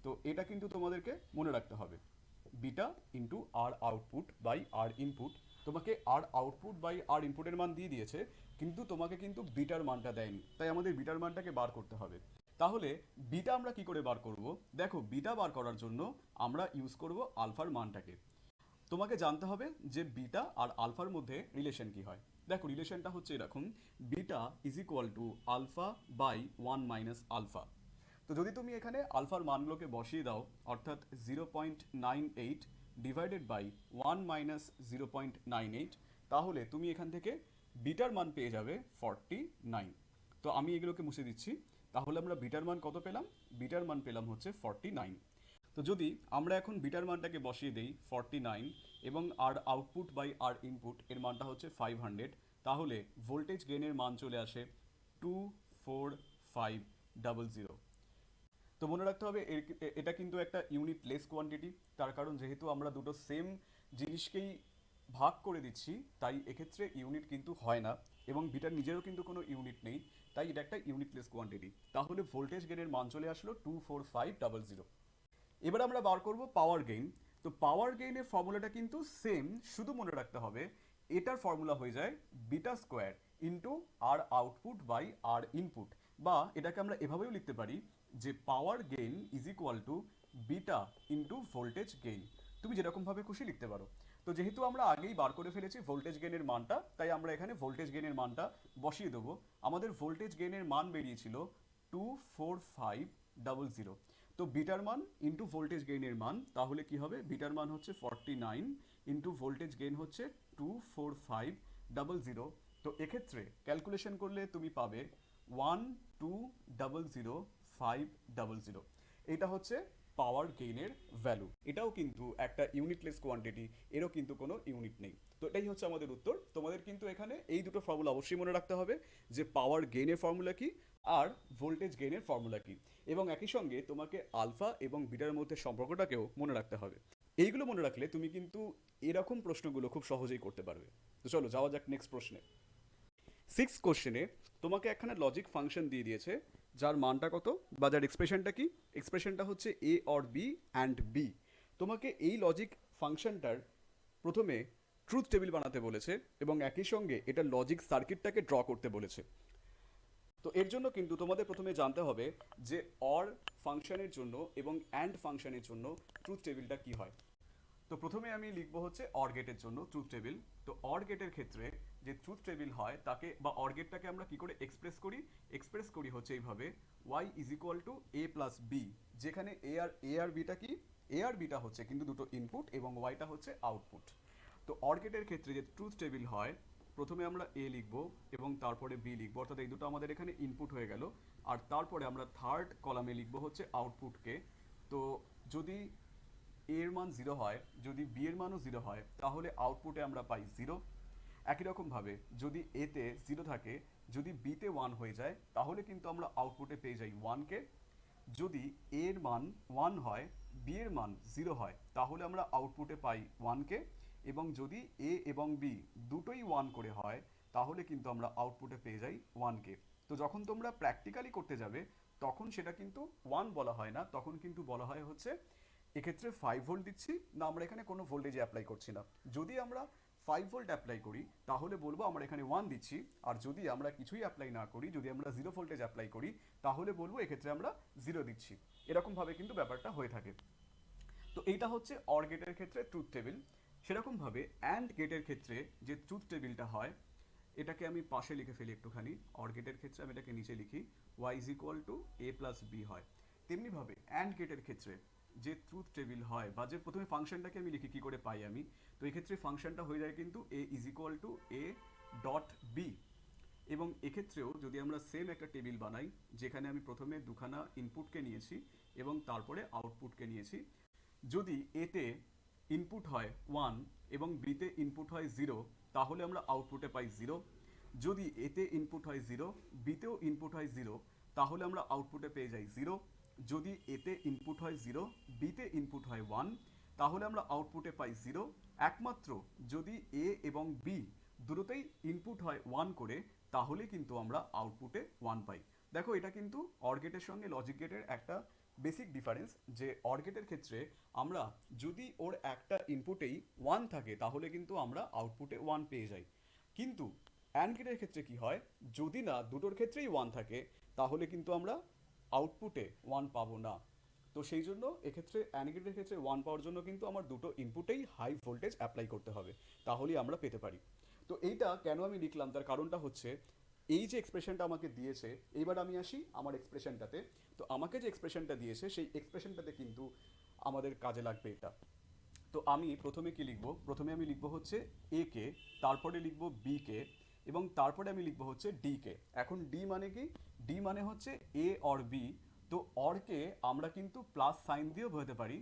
তো এটা কিন্তু তোমাদেরকে মনে রাখতে হবে, beta into R output by R input. তোমাকে আর আউটপুট বাই আর ইনপুটের মান দিয়ে দিয়েছে, কিন্তু তোমাকে কিন্তু বিটার মানটা দেয়নি, তাই আমাদের বিটার মানটাকে বার করতে হবে। তাহলে বিটা আমরা কি করে বার করব? দেখো বিটা বার করার জন্য আমরা ইউজ করব আলফার মানটাকে। তোমাকে জানতে হবে যে বিটা আর আলফার মধ্যে রিলেশন কি হয়। দেখো রিলেশনটা হচ্ছে এরকম, beta is equal to alpha by 1 - alpha. তো যদি তুমি এখানে আলফার মানগুলোকে বসিয়ে দাও, অর্থাৎ 0.98 ডিভাইডেড বাই 1 - 0.98, তাহলে তুমি এখান থেকে বিটার মান পেয়ে যাবে 49। তো আমি এগুলোকে মুছে দিচ্ছি। তাহলে আমরা বিটার মান কত পেলাম? বিটার মান পেলাম হচ্ছে 49। তো যদি আমরা এখন বিটার মানটাকে বসিয়ে দেই 49 এবং আর আউটপুট বাই আর ইনপুট এর মানটা হচ্ছে 500, তাহলে ভোল্টেজ গেইনের মান চলে আসে 24500। তো মনে রাখতে হবে এটা কিন্তু একটা ইউনিট লেস কোয়ান্টিটি, তার কারণ যেহেতু আমরা দুটো সেম জিনিসকেই ভাগ করে দিচ্ছি, তাই এক্ষেত্রে ইউনিট কিন্তু হয় না, এবং বিটার নিজেরও কিন্তু কোনো ইউনিট নেই, তাই এটা একটা ইউনিট লেস কোয়ান্টিটি। তাহলে ভোল্টেজ গেইনের মান চলে আসলো 24500। এবার আমরা বার করব পাওয়ার গেইন। তো পাওয়ার গেইনের ফর্মুলাটা কিন্তু সেম, শুধু মনে রাখতে হবে এটার ফর্মুলা হয়ে যায় beta square into R output by R input, বা এটাকে আমরা এভাবেও লিখতে পারি যে power gain is equal to beta into voltage gain. তুমি যেরকমভাবে খুশি লিখতে পারো। তো যেহেতু আমরা আগেই বার করে ফেলেছি ভোল্টেজ গেইনের মানটা, তাই আমরা এখানে ভোল্টেজ গেইনের মানটা বসিয়ে দেবো। আমাদের ভোল্টেজ গেইনের মান বেরিয়েছিল 24500। তো বিটার মান ইন্টু ভোল্টেজ গেইনের মান, তাহলে কি হবে? বিটার মান হচ্ছে 49 ইন্টু ভোল্টেজ গেইন হচ্ছে 24500। তো এক্ষেত্রে ক্যালকুলেশন করলে তুমি পাবে 1200500। এটা হচ্ছে পাওয়ার গেইনের ভ্যালু। এটাও কিন্তু একটা ইউনিটলেস কোয়ান্টিটি, এরও কিন্তু কোনো ইউনিট নেই। তো এটাই হচ্ছে আমাদের উত্তর। তোমাদের কিন্তু এখানে এই দুটো ফর্মুলা অবশ্যই মনে রাখতে হবে, যে পাওয়ার গেইনের ফর্মুলা কি আর ভোল্টেজ গেইনের ফর্মুলা কি, এবং একই সঙ্গে তোমাকে আলফা এবং বিটার মধ্যে সম্পর্কটাকেও মনে রাখতে হবে। এইগুলো মনে রাখলে তুমি কিন্তু এরকম প্রশ্নগুলো খুব সহজেই করতে পারবে। তো চলো যাওয়া যাক নেক্সট প্রশ্নে। 6 কোশ্চেনে তোমাকে একখানা লজিক ফাংশন দিয়ে দিয়েছে, যার মানটা কত বা যার এক্সপ্রেশনটা কি? এক্সপ্রেশনটা হচ্ছে এ অর বি অ্যান্ড বি। তোমাকে এই লজিক ফাংশনটার প্রথমে ট্রুথ টেবিল বানাতে বলেছে, এবং একই সঙ্গে এটা লজিক সার্কিটটাকে ড্র করতে বলেছে। তো এর জন্য কিন্তু তোমাদের প্রথমে জানতে হবে যে অর ফাংশনের জন্য এবং অ্যান্ড ফাংশনের জন্য ট্রুথ টেবিলটা কি হয়। তো প্রথমে আমি লিখবো হচ্ছে অর গেটের জন্য ট্রুথ টেবিল। তো অর গেটের ক্ষেত্রে যে ট্রুথ টেবিল হয় তাকে বা অর গেটটাকে আমরা কি করে এক্সপ্রেস করি হচ্ছে এইভাবে, y is equal to A plus B, যেখানে এ আর বিটা কি? এ আর বিটা হচ্ছে কিন্তু দুটো ইনপুট এবং ওয়াইটা হচ্ছে আউটপুট। তো অর গেটের ক্ষেত্রে যে ট্রুথ টেবিল হয়, প্রথমে আমরা এ লিখবো এবং তারপরে বি লিখবো, অর্থাৎ এই দুটো আমাদের এখানে ইনপুট হয়ে গেল। আর তারপরে আমরা থার্ড কলামে লিখবো হচ্ছে আউটপুটকে। তো যদি এর মান 0 হয়, যদি বি এর মানও 0 হয়, তাহলে আউটপুটে আমরা পাই 0। একই রকমভাবে যদি এতে 0 থাকে, যদি বিতে 1 হয়ে যায়, তাহলে কিন্তু আমরা আউটপুটে পেয়ে যাই 1কে। যদি এর মান 1 হয়, বি এর মান 0 হয়, তাহলে আমরা আউটপুটে পাই 1কে। এবং যদি এ এবং বি দুটোই 1 করে হয়, তাহলে কিন্তু আমরা আউটপুটে পেয়ে যাই 1কে। তো যখন তোমরা প্র্যাকটিক্যালি করতে যাবে, তখন সেটা কিন্তু 1 বলা হয় না, তখন কিন্তু বলা হয় হচ্ছে এক্ষেত্রে 5 ভোল্ট দিচ্ছি না, আমরা এখানে কোনো ভোল্টেজ অ্যাপ্লাই করছি না। যদি আমরা 5 ভোল্ট অ্যাপ্লাই করি, তাহলে বলবো আমরা এখানে 1 দিচ্ছি। আর যদি আমরা কিছুই অ্যাপ্লাই না করি, যদি আমরা 0 ভোল্টেজ অ্যাপ্লাই করি, তাহলে বলবো এক্ষেত্রে আমরা 0 দিচ্ছি। এরকমভাবে কিন্তু ব্যাপারটা হয়ে থাকে। তো এইটা হচ্ছে অর গেটের ক্ষেত্রে ট্রুথ টেবিল। সেরকমভাবে অ্যান্ড গেটের ক্ষেত্রে যে ট্রুথ টেবিলটা হয়, এটাকে আমি পাশে লিখে ফেলি একটুখানি। অর গেটের ক্ষেত্রে আমি এটাকে নিচে লিখি, Y is equal to A plus B হয়। তেমনিভাবে অ্যান্ড গেটের ক্ষেত্রে যে ট্রুথ টেবিল হয়, বা যে প্রথমে ফাংশনটাকে আমি লিখি কী করে পাই আমি, তো এই ক্ষেত্রে ফাংশনটা হয়ে যায় কিন্তু A is equal to A dot B. এবং এক্ষেত্রেও যদি আমরা সেম একটা টেবিল বানাই, যেখানে আমি প্রথমে দুখানা ইনপুটকে নিয়েছি এবং তারপরে আউটপুটকে নিয়েছি, যদি এতে ইনপুট হয় 1 এবং বিতে ইনপুট হয় 0, তাহলে আমরা আউটপুটে পাই 0। যদি এতে ইনপুট হয় 0, বিতেও ইনপুট হয় 0, তাহলে আমরা আউটপুটে পেয়ে যাই 0। যদি এতে ইনপুট হয় 0, বিতে ইনপুট হয় 1, তাহলে আমরা আউটপুটে পাই 0। একমাত্র যদি এ এবং বি দুটোতেই ইনপুট হয় 1 করে, তাহলে কিন্তু আমরা আউটপুটে 1 পাই। দেখো, এটা কিন্তু অর গেটের সঙ্গে লজিক গেটের একটা বেসিক ডিফারেন্স, যে অর গেটের ক্ষেত্রে আমরা যদি ওর একটা ইনপুটেই 1 থাকে, তাহলে কিন্তু আমরা আউটপুটে 1 পেয়ে যাই। কিন্তু অ্যান্ড গেটের ক্ষেত্রে কি হয়, যদি না দুটোর ক্ষেত্রেই 1 থাকে, তাহলে কিন্তু আমরা আউটপুটে 1 পাবো না। তো সেই জন্য এক্ষেত্রে অ্যান্ড গেটের ক্ষেত্রে 1 পাওয়ার জন্য কিন্তু আমার দুটো ইনপুটেই হাই ভোল্টেজ অ্যাপ্লাই করতে হবে, তাহলেই আমরা পেতে পারি। তো এইটা কেন আমি লিখলাম, তার কারণটা হচ্ছে এই যে এক্সপ্রেশনটা আমাকে দিয়েছে, এইবার আমি আসি আমার এক্সপ্রেশনটাতে। তো আমাকে যে এক্সপ্রেশনটা দিয়েছে, সেই এক্সপ্রেশনটাতে কিন্তু আমাদের কাজে লাগবে এটা। তো আমি প্রথমে কি লিখব, প্রথমে আমি লিখব হচ্ছে এ কে, তারপরে লিখব বি কে, এবং তারপরে আমি লিখব হচ্ছে ডি কে। এখন ডি মানে কি? ডি মানে হচ্ছে এ অর বি। তো অরকে আমরা কিন্তু প্লাস সাইন দিয়েও বোঝাতে পারি।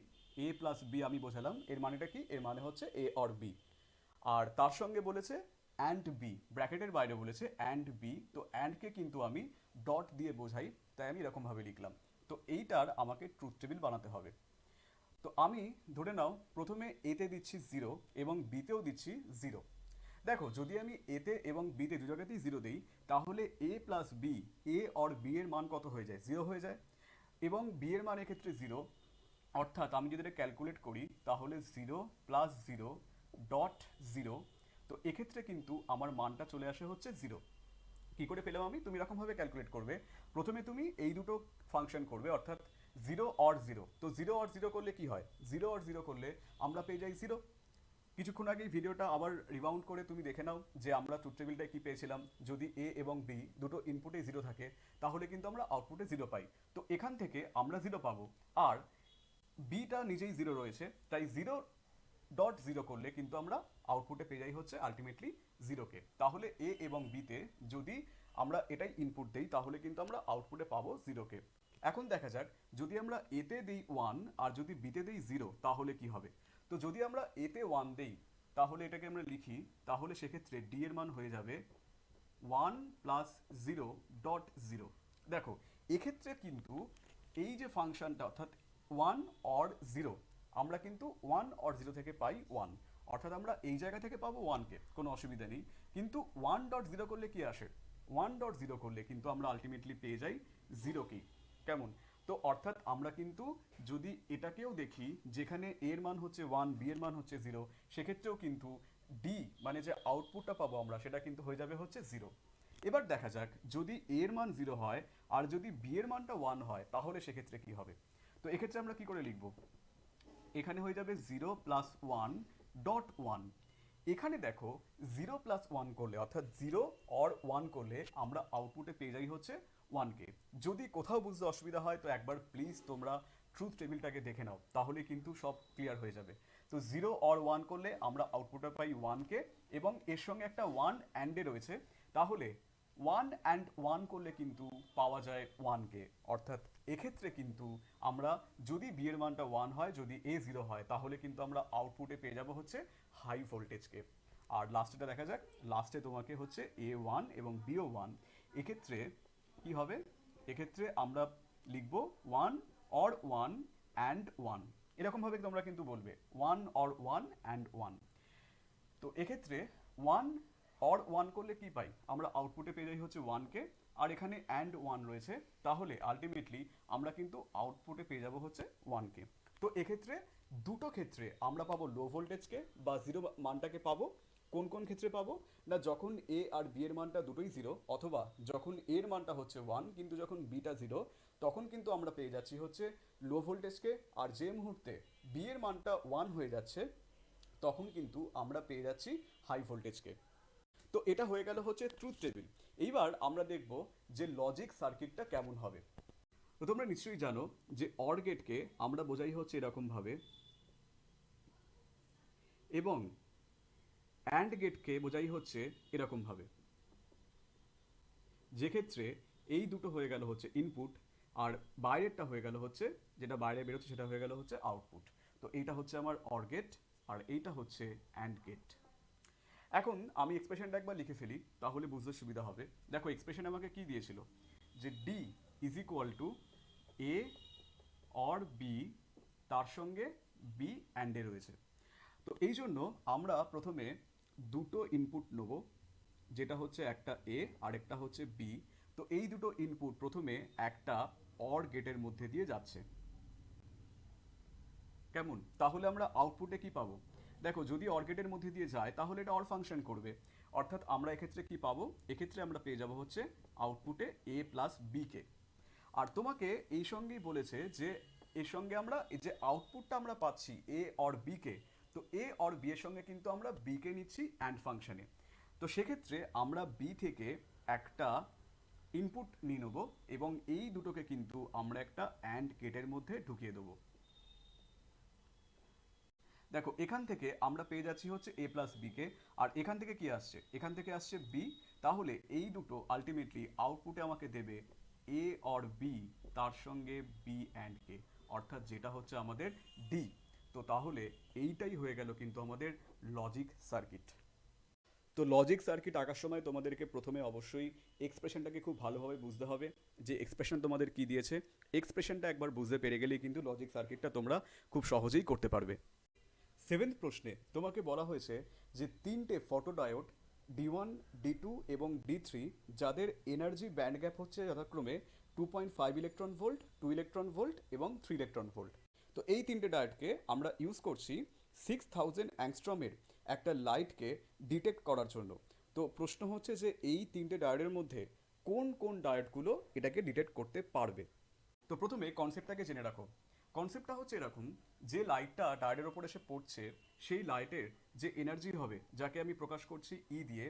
এ প্লাস বি আমি বোঝালাম, এর মানেটা কি? এর মানে হচ্ছে এ অর বি। আর তার সঙ্গে বলেছে অ্যান্ড বি, ব্র্যাকেটের বাইরে বলেছে অ্যান্ড বি। তো অ্যান্ডকে কিন্তু আমি ডট দিয়ে বোঝাই, তাই আমি এরকমভাবে লিখলাম। তো এইটার আমাকে ট্রুথ টেবিল বানাতে হবে। তো আমি ধরে নাও প্রথমে এতে দিচ্ছি 0 এবং বিতেও দিচ্ছি 0। দেখো, যদি আমি এতে এবং বিতে দু জায়গাতেই 0 দিই, তাহলে A plus B, A or B এর মান কত হয়ে যায়? 0 হয়ে যায়। এবং বি এর মান এক্ষেত্রে 0, অর্থাৎ আমি যদি এটা ক্যালকুলেট করি, তাহলে 0 প্লাস 0 ডট 0। তো এক্ষেত্রে কিন্তু আমার মানটা চলে আসে হচ্ছে 0। কি করে পেলাম আমি? তুমি এরকমভাবে ক্যালকুলেট করবে। প্রথমে তুমি এই দুটো ফাংশন করবে, অর্থাৎ 0 অর 0। তো 0 অর 0 করলে কি হয়? 0 অর 0 করলে আমরা পেয়ে যাই 0। কিছুক্ষণ আগেই ভিডিওটা আবার রিবাউন্ড করে তুমি দেখে নাও যে আমরা ট্রুথ টেবিলটায় কি পেয়েছিলাম। যদি এ এবং বি দুটো ইনপুটে 0 থাকে, তাহলে কিন্তু আমরা আউটপুটে 0 পাই। তো এখান থেকে আমরা 0 পাবো, আর বিটা নিজেই 0 রয়েছে, তাই 0 ডট 0 করলে কিন্তু আমরা আউটপুটে পেয়ে যাই হচ্ছে আলটিমেটলি 0কে। তাহলে এ এবং বিতে যদি আমরা এটাই ইনপুট দেই, তাহলে কিন্তু আমরা আউটপুটে পাবো 0কে। এখন দেখা যাক, যদি আমরা এতে দিই 1 আর যদি বিতে দিই 0, তাহলে কি হবে? তো যদি আমরা এতে 1 দেই, তাহলে এটাকে আমরা লিখি, তাহলে সেক্ষেত্রে ডি এর মান হয়ে যাবে 1 প্লাস 0 ডট 0। দেখো, এক্ষেত্রে কিন্তু এই যে ফাংশনটা, অর্থাৎ 1 অর 0, আমরা কিন্তু 1 অর 0 থেকে পাই 1, অর্থাৎ আমরা এই জায়গা থেকে পাবো 1কে, কোনো অসুবিধা নেই। কিন্তু 1 ডট 0 করলে কি আসে? 1 ডট 0 করলে কিন্তু আমরা আলটিমেটলি পেয়ে যাই 0কেই। কেমন? তো অর্থাৎ আমরা কিন্তু যদি এটাকেও দেখি, যেখানে এর মান হচ্ছে 1, বি এর মান হচ্ছে 0, সেক্ষেত্রেও কিন্তু ডি মানে যে আউটপুটটা পাবো আমরা, সেটা কিন্তু হয়ে যাবে হচ্ছে 0। এবার দেখা যাক, যদি এর মান 0 হয় আর যদি বি এর মানটা 1 হয়, তাহলে সেক্ষেত্রে কি হবে? তো এক্ষেত্রে আমরা কি করে লিখব? এখানে হয়ে যাবে 0 প্লাস 1 ডট 1। এখানে দেখো, 0 প্লাস 1 করলে, অর্থাৎ 0 অর 1 করলে আমরা আউটপুটে পেয়ে যাই হচ্ছে 1কে। যদি কোথাও বুঝতে অসুবিধা হয়, তো একবার প্লিজ তোমরা ট্রুথ টেবিলটাকে দেখে নাও, তাহলে কিন্তু সব ক্লিয়ার হয়ে যাবে। তো 0 অর 1 করলে আমরা আউটপুটে পাই 1কে, এবং এর সঙ্গে একটা 1 অ্যান্ডে রয়েছে, তাহলে 1 অ্যান্ড 1 করলে কিন্তু পাওয়া যায় 1কে। অর্থাৎ এক্ষেত্রে কিন্তু আমরা যদি বি এর মানটা 1 হয়, যদি এ 0 হয়, তাহলে কিন্তু আমরা আউটপুটে পেয়ে যাব হচ্ছে হাই ভোল্টেজকে। আর লাস্টেটা দেখা যাক, লাস্টে তোমাকে হচ্ছে এ 1 এবং বিও 1। এক্ষেত্রে কি হবে? এক্ষেত্রে আমরা লিখব 1 অর 1 অ্যান্ড 1, এরকমভাবে তোমরা কিন্তু বলবে 1 অর 1 অ্যান্ড 1। তো এক্ষেত্রে 1 অর 1 করলে কি পাই? আমরা আউটপুটে পেয়ে যাই হচ্ছে 1কে, আর এখানে অ্যান্ড 1 রয়েছে, তাহলে আলটিমেটলি আমরা কিন্তু আউটপুটে পেয়ে যাব হচ্ছে 1কে। তো এক্ষেত্রে দুটো ক্ষেত্রে আমরা পাবো লো ভোল্টেজকে বা 0 মানটাকে পাবো। কোন কোন ক্ষেত্রে পাবো? না, যখন এ আর বি এর মানটা দুটোই 0, অথবা যখন এর মানটা হচ্ছে 1 কিন্তু যখন বিটা 0, তখন কিন্তু আমরা পেয়ে যাচ্ছি হচ্ছে লো ভোল্টেজকে। আর যে মুহূর্তে বি এর মানটা 1 হয়ে যাচ্ছে, তখন কিন্তু আমরা পেয়ে যাচ্ছি হাই ভোল্টেজকে। তো এটা হয়ে গেল হচ্ছে ট্রুথ টেবিল। এইবার আমরা দেখব যে লজিক সার্কিটটা কেমন হবে। তো তোমরা নিশ্চয়ই জানো যে অর গেটকে আমরা বোঝাই হচ্ছে এরকমভাবে, এবং অ্যান্ড গেটকে বোঝাই হচ্ছে এরকমভাবে। যেক্ষেত্রে এই দুটো হয়ে গেল হচ্ছে ইনপুট, আর বাইরেরটা হয়ে গেল হচ্ছে, যেটা বাইরে বেরোচ্ছে সেটা হয়ে গেল হচ্ছে আউটপুট। তো এইটা হচ্ছে আমার অর গেট, আর এইটা হচ্ছে অ্যান্ড গেট। এখন আমি এক্সপ্রেশনটা একবার লিখে ফেলি, তাহলে বুঝতে সুবিধা হবে। দেখো এক্সপ্রেশন আমাকে কি দিয়েছিল, যে D is equal to A or B, তার সঙ্গে বি অ্যান্ডে রয়েছে। তো এই জন্য আমরা প্রথমে দুটো ইনপুট নেব, যেটা হচ্ছে একটা এ আর একটা হচ্ছে বি। তো এই দুটো ইনপুট প্রথমে একটা অর গেটের মধ্যে দিয়ে যাচ্ছে। কেমন? তাহলে আমরা আউটপুটে কি পাবো? দেখো যদি অর গেটের মধ্যে দিয়ে যায় তাহলে এটা অর ফাংশন করবে, অর্থাৎ আমরা এক্ষেত্রে কি পাবো, এক্ষেত্রে আমরা পেয়ে যাব হচ্ছে আউটপুটে এ প্লাস বি কে। আর তোমাকে এই সঙ্গেই বলেছে যে এর সঙ্গে আমরা এই যে আউটপুটটা আমরা পাচ্ছি এ অর বি কে, তো এ অর বি এর সঙ্গে কিন্তু আমরা বি কে নিচ্ছি অ্যান্ড ফাংশনে। তো সেক্ষেত্রে আমরা বি থেকে একটা ইনপুট নিয়ে নেবো এবং এই দুটোকে কিন্তু আমরা একটা অ্যান্ড গেটের মধ্যে ঢুকিয়ে দেবো। দেখো এখান থেকে আমরা পেয়ে যাচ্ছি হচ্ছে এ প্লাস বি কে, আর এখান থেকে কি আসছে, এখান থেকে আসছে বি। তাহলে এই দুটো আলটিমেটলি আউটপুটে আমাকে দেবে এ অর বি, তার সঙ্গে বি অ্যান্ড কে, অর্থাৎ যেটা হচ্ছে আমাদের ডি। তো তাহলে এইটাই হয়ে গেল কিন্তু আমাদের লজিক সার্কিট। তো লজিক সার্কিট আঁকার সময় তোমাদেরকে প্রথমে অবশ্যই এক্সপ্রেশনটাকে খুব ভালোভাবে বুঝতে হবে, যে এক্সপ্রেশন তোমাদের কি দিয়েছে। এক্সপ্রেশনটা একবার বুঝতে পেরে গেলেই কিন্তু লজিক সার্কিটটা তোমরা খুব সহজেই করতে পারবে। সেভেন্থ প্রশ্নে তোমাকে বলা হয়েছে যে তিনটে ফটোডায়োড D1, D2 এবং D3, যাদের এনার্জি ব্যান্ড গ্যাপ হচ্ছে যথাক্রমে 2.5 ইলেকট্রন ভোল্ট, 2 ইলেকট্রন ভোল্ট এবং 3 ইলেকট্রন ভোল্ট। তো এই তিনটে ডায়োডকে আমরা ইউজ করছি 6000 অ্যাংস্ট্রমের একটা লাইটকে ডিটেক্ট করার জন্য। তো প্রশ্ন হচ্ছে যে এই তিনটে ডায়োডের মধ্যে কোন কোন ডায়োডগুলো এটাকে ডিটেক্ট করতে পারবে। তো প্রথমে কনসেপ্টটাকে জেনে রাখো। কনসেপ্টটা হচ্ছে এরকম, যে লাইটটা ডায়োডের ওপর এসে পড়ছে সেই লাইটের যে এনার্জি হবে, যাকে আমি প্রকাশ করছি ই দিয়ে,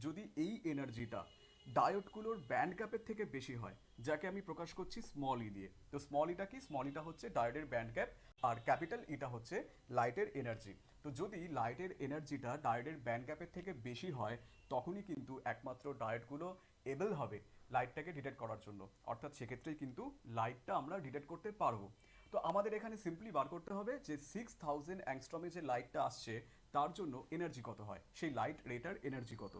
যদি এই এনার্জিটা ডায়োডগুলোর ব্যান্ড গ্যাপের থেকে বেশি হয়, যাকে আমি প্রকাশ করছি স্মল ই দিয়ে। তো স্মল ইটা কি, স্মল ইটা হচ্ছে ডায়োডের ব্যান্ড গ্যাপ, আর ক্যাপিটাল ইটা হচ্ছে লাইটের এনার্জি। তো যদি লাইটের এনার্জিটা ডায়োডের ব্যান্ড গ্যাপের থেকে বেশি হয়, তখনই কিন্তু একমাত্র ডায়োডগুলো এবল হবে লাইটটাকে ডিটেক্ট করার জন্য, অর্থাৎ সেক্ষেত্রেই কিন্তু লাইটটা আমরা ডিটেক্ট করতে পারবো। তো আমাদের এখানে সিম্পলি বার করতে হবে যে 6000 অ্যাংস্ট্রমে যে লাইটটা আসছে তার জন্য এনার্জি কত হয়, সেই লাইট রেটার এনার্জি কত।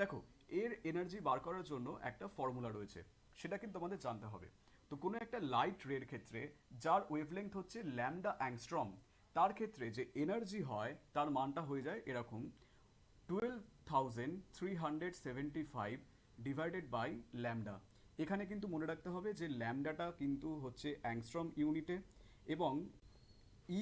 দেখো এর এনার্জি বার করার জন্য একটা ফর্মুলা রয়েছে, সেটা কিন্তু আমাদের জানতে হবে। তো কোনো একটা লাইট রের ক্ষেত্রে যার ওয়েভলেংথ হচ্ছে ল্যামডা অ্যাংস্ট্রম, তার ক্ষেত্রে যে এনার্জি হয় তার মানটা হয়ে যায় এরকম 12,375 ডিভাইডেড বাই ল্যামডা। এখানে কিন্তু মনে রাখতে হবে যে ল্যামডাটা কিন্তু হচ্ছে অ্যাংস্ট্রম ইউনিটে, এবং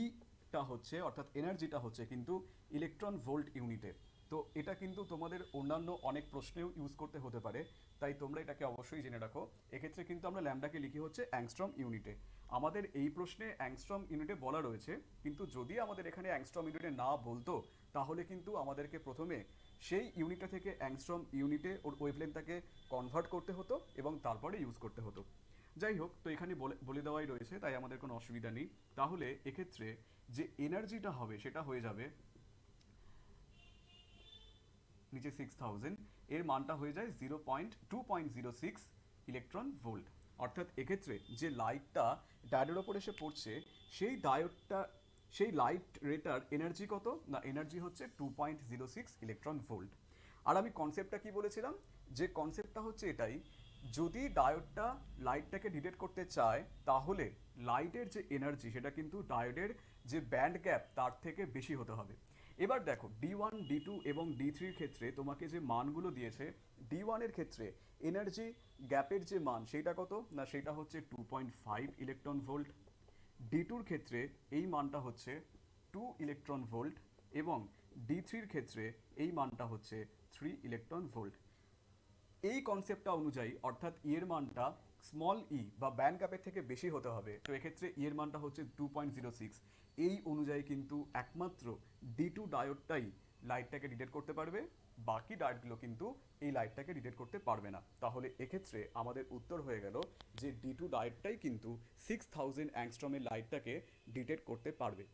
ইটা হচ্ছে অর্থাৎ এনার্জিটা হচ্ছে কিন্তু ইলেকট্রন ভোল্ট ইউনিটে। তো এটা কিন্তু তোমাদের অন্যান্য অনেক প্রশ্নেও ইউজ করতে হতে পারে, তাই তোমরা এটাকে অবশ্যই জেনে রাখো। এক্ষেত্রে কিন্তু আমরা ল্যামডাকে লিখি হচ্ছে অ্যাংস্ট্রম ইউনিটে। আমাদের এই প্রশ্নে অ্যাংস্ট্রম ইউনিটে বলা রয়েছে, কিন্তু যদি আমাদের এখানে অ্যাংস্ট্রম ইউনিটে না বলতো তাহলে কিন্তু আমাদেরকে প্রথমে সেই ইউনিটটা থেকে অ্যাংস্ট্রম ইউনিটে ওর ওয়েভলেন্থটাকে কনভার্ট করতে হতো এবং তারপরে ইউজ করতে হতো। যাই হোক, তো এখানে বলে দেওয়াই রয়েছে, তাই আমাদের কোনো অসুবিধা নেই। তাহলে এক্ষেত্রে যে এনার্জিটা হবে সেটা হয়ে যাবে নিচে 6000, এর মানটা হয়ে যায় 2.06 ইলেকট্রন ভোল্ট। অর্থাৎ এক্ষেত্রে যে লাইটটা ডায়োডের ওপর এসে পড়ছে সেই লাইট রেটার এনার্জি কত না, এনার্জি হচ্ছে 2.06 ইলেকট্রন ভোল্ট। আর আমি কনসেপ্টটা কি বলেছিলাম, যে কনসেপ্টটা হচ্ছে এটাই, যদি ডায়োডটা লাইটটাকে ডিটেক্ট করতে চায় তাহলে লাইটের যে এনার্জি সেটা কিন্তু ডায়োডের যে ব্যান্ড গ্যাপ তার থেকে বেশি হতে হবে। এবার দেখো D1, D2 এবং D3 ক্ষেত্রে তোমাকে যে মানগুলো দিয়েছে, D1 এর ক্ষেত্রে এনার্জি গ্যাপের যে মান সেটা কত না, সেটা হচ্ছে 2.5 ইলেকট্রন ভোল্ট। D2 ক্ষেত্রে এই মানটা হচ্ছে 2 ইলেকট্রন ভোল্ট, এবং D3 ক্ষেত্রে এই মানটা হচ্ছে 3 ইলেকট্রন ভোল্ট। এই কনসেপ্টটা অনুযায়ী অর্থাৎ এর মানটা স্মল ই বা ব্যান্ড গ্যাপের থেকে বেশি হতে হবে, তো এক্ষেত্রে এর মানটা হচ্ছে 2.06। এই অনুযায়ী কিন্তু একমাত্র D2 ডায়োডটাই লাইটটাকে ডিটেক্ট করতে পারবে, বাকি ডায়োডগুলো কিন্তু এই লাইটটাকে ডিটেক্ট করতে পারবে না। তাহলে এক্ষেত্রে আমাদের উত্তর হয়ে গেল যে D2 ডায়োডটাই কিন্তু 6000 অ্যাংস্ট্রমের লাইটটাকে ডিটেক্ট করতে পারবে।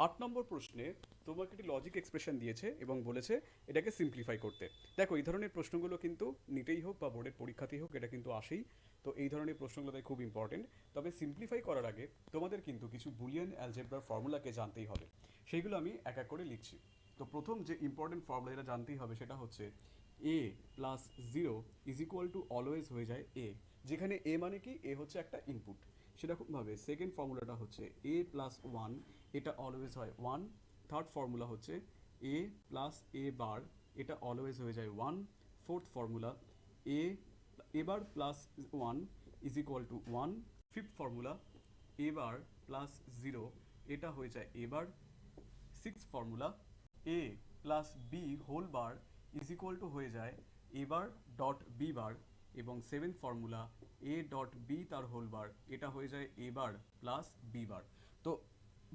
8 নম্বর প্রশ্নে তোমাকে একটি লজিক এক্সপ্রেশন দিয়েছে এবং বলেছে এটাকে সিম্পলিফাই করতে। দেখো এই ধরনের প্রশ্নগুলো কিন্তু নিটেই হোক বা বোর্ডের পরীক্ষাতেই হোক এটা কিন্তু আসেই। তো এই ধরনের প্রশ্নগুলো তাই খুব ইম্পর্টেন্ট। তবে সিম্পলিফাই করার আগে তোমাদের কিন্তু কিছু বুলিয়ান অ্যালজেব্রার ফর্মুলাকে জানতেই হবে। সেইগুলো আমি এক এক করে লিখছি। তো প্রথম যে ইম্পর্টেন্ট ফর্মুলা যেটা জানতেই হবে সেটা হচ্ছে A plus zero is equal to always হয়ে যায় এ, যেখানে এ মানে কি, এ হচ্ছে একটা ইনপুট। সেরকমভাবে সেকেন্ড ফর্মুলাটা হচ্ছে এ প্লাস ওয়ান, এটা অলওয়েজ হয় ওয়ান। থার্ড ফর্মুলা হচ্ছে এ প্লাস এ বার, এটা অলওয়েজ হয়ে যায় one. Fourth formula A A bar plus one is equal to one. Fifth formula A bar plus zero, এটা হয়ে যায় A bar. Six formula A plus B whole bar is equal to হয়ে যায় এবার ডট বি বার। এবং seventh formula A dot B তার হোল বার, এটা হয়ে যায় এবার প্লাস বি বার। তো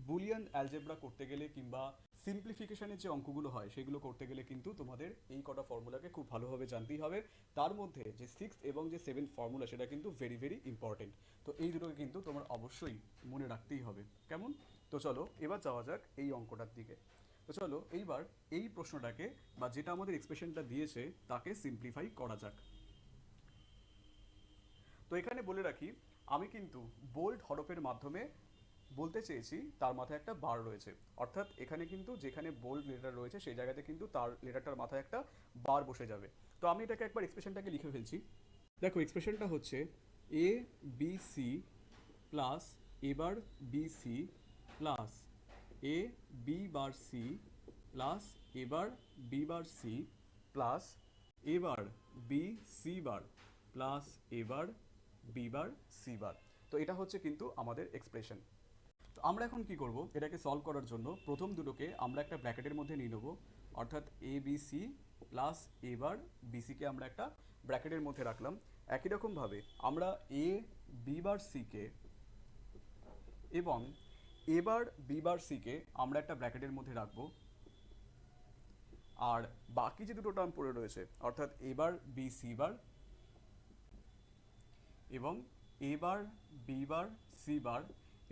বুলিয়ান অ্যালজেব্রা করতে গেলে কিংবা সিম্পলিফিকেশনের যে অঙ্কগুলো হয় সেগুলো করতে গেলে কিন্তু তোমাদের এই কটা ফর্মুলাকে খুব ভালোভাবে জানতেই হবে। তার মধ্যে যে সিক্স এবং যে সেভেন্থ ফর্মুলা সেটা কিন্তু ভেরি ভেরি ইম্পর্টেন্ট। তো এই দুটোকে কিন্তু তোমার অবশ্যই মনে রাখতেই হবে। কেমন? তো চলো এবার যাওয়া যাক এই অঙ্কটার দিকে। তো চলো এইবার এই প্রশ্নটাকে বা যেটা আমাদের এক্সপ্রেশনটা দিয়েছে তাকে সিম্পলিফাই করা যাক। তো এখানে বলে রাখি আমি কিন্তু বোল্ড হরফের মাধ্যমে বলতে চেয়েছি তার মাথায় একটা বার রয়েছে, অর্থাৎ এখানে কিন্তু যেখানে বোল্ড লেটার রয়েছে সেই জায়গাতে কিন্তু তার লেটারটার মাথায় একটা বার বসে যাবে। তো আমি এটাকে একবার এক্সপ্রেশনটাকে লিখে ফেলছি। দেখো এক্সপ্রেশনটা হচ্ছে এ বি সি প্লাস এবার B C plus A B bar C plus এবার বি বার সি প্লাস এবার বি সি বার প্লাস এবার বি বার সি বার। তো এটা হচ্ছে কিন্তু আমাদের এক্সপ্রেশন। তো আমরা এখন কি করব, এটাকে সলভ করার জন্য প্রথম দুটোকে আমরা একটা ব্র্যাকেটের মধ্যে নিয়ে নেব, অর্থাৎ এ বি সি প্লাস এবার বিসিকে আমরা একটা ব্র্যাকেটের মধ্যে রাখলাম। একই রকমভাবে আমরা এ বি বার সিকে এবং এবার বি বার সিকে আমরা একটা ব্র্যাকেটের মধ্যে রাখবো। আর বাকি যে দুটো টার্ম পড়ে রয়েছে অর্থাৎ এবার বি সি বার এবং এবার বি বার সি বার,